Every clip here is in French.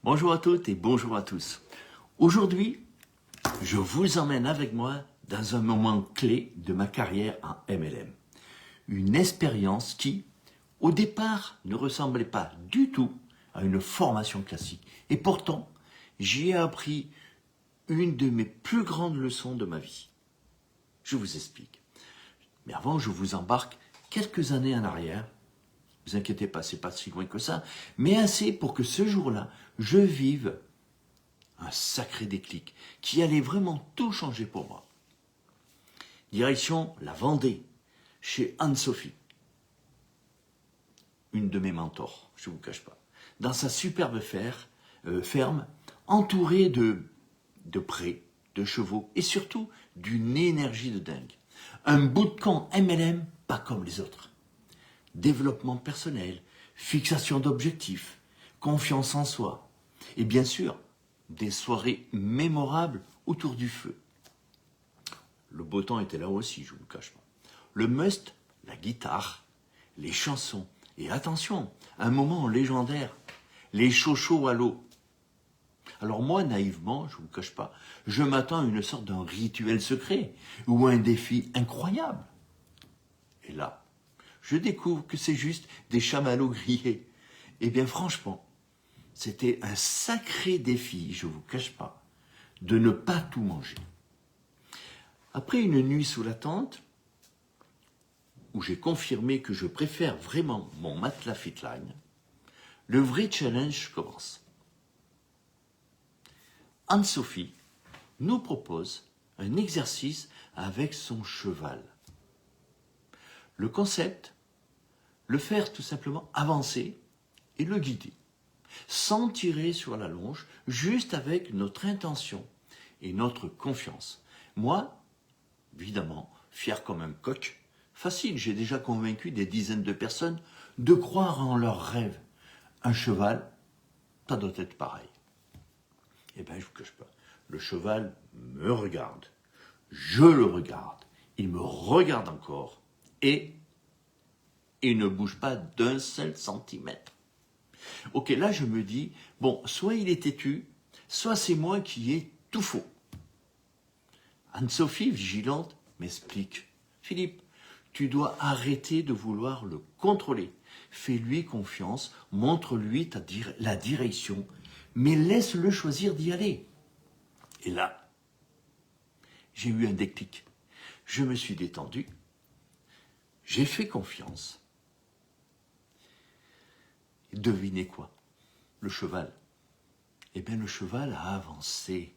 Bonjour à toutes et bonjour à tous. Aujourd'hui, je vous emmène avec moi dans un moment clé de ma carrière en MLM. Une expérience qui, au départ, ne ressemblait pas du tout à une formation classique. Et pourtant, j'y ai appris une de mes plus grandes leçons de ma vie. Je vous explique. Mais avant, je vous embarque quelques années en arrière. Ne vous inquiétez pas, c'est pas si loin que ça, mais assez pour que ce jour-là, je vive un sacré déclic qui allait vraiment tout changer pour moi. Direction la Vendée, chez Anne-Sophie, une de mes mentors, je ne vous cache pas, dans sa superbe ferme, entourée de prés, de chevaux et surtout d'une énergie de dingue. Un bootcamp MLM pas comme les autres. Développement personnel, fixation d'objectifs, confiance en soi et bien sûr des soirées mémorables autour du feu. Le beau temps était là aussi, je ne vous le cache pas. Le must, la guitare, les chansons et attention, un moment légendaire, les chochos à l'eau. Alors moi, naïvement, je ne vous le cache pas, je m'attends à une sorte d'un rituel secret ou un défi incroyable. Et là, je découvre que c'est juste des chamallows grillés. Eh bien franchement, c'était un sacré défi, je ne vous cache pas, de ne pas tout manger. Après une nuit sous la tente, où j'ai confirmé que je préfère vraiment mon matelas Fitline, le vrai challenge commence. Anne-Sophie nous propose un exercice avec son cheval. Le concept, le faire tout simplement avancer et le guider, sans tirer sur la longe, juste avec notre intention et notre confiance. Moi, évidemment, fier comme un coq, facile, j'ai déjà convaincu des dizaines de personnes de croire en leurs rêves. Un cheval, ça doit être pareil. Eh bien, je ne vous cache pas, le cheval me regarde, je le regarde, il me regarde encore et il ne bouge pas d'un seul centimètre. Ok, là je me dis, bon, soit il est têtu, soit c'est moi qui ai tout faux. Anne-Sophie, vigilante, m'explique, Philippe, tu dois arrêter de vouloir le contrôler. Fais-lui confiance, montre-lui la direction, mais laisse-le choisir d'y aller. Et là, j'ai eu un déclic. Je me suis détendu, j'ai fait confiance. Et devinez quoi? Le cheval. Eh bien, le cheval a avancé.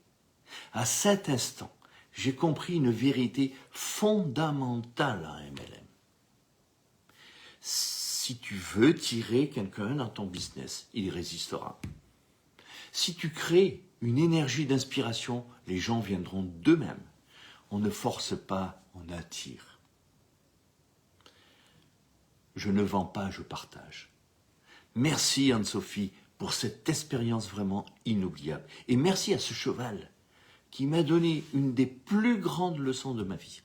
À cet instant, j'ai compris une vérité fondamentale en MLM. Si tu veux tirer quelqu'un dans ton business, il résistera. Si tu crées une énergie d'inspiration, les gens viendront d'eux-mêmes. On ne force pas, on attire. Je ne vends pas, je partage. Merci Anne-Sophie pour cette expérience vraiment inoubliable. Et merci à ce cheval qui m'a donné une des plus grandes leçons de ma vie.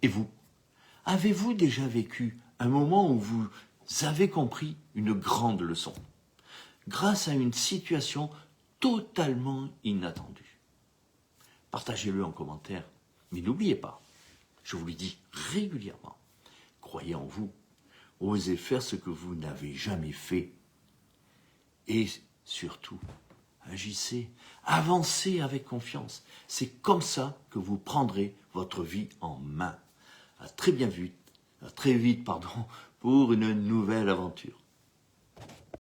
Et vous, avez-vous déjà vécu un moment où vous avez compris une grande leçon grâce à une situation totalement inattendue? Partagez-le en commentaire, mais n'oubliez pas, je vous le dis régulièrement, croyez en vous, osez faire ce que vous n'avez jamais fait et surtout, agissez, avancez avec confiance. C'est comme ça que vous prendrez votre vie en main. À très vite, pour une nouvelle aventure.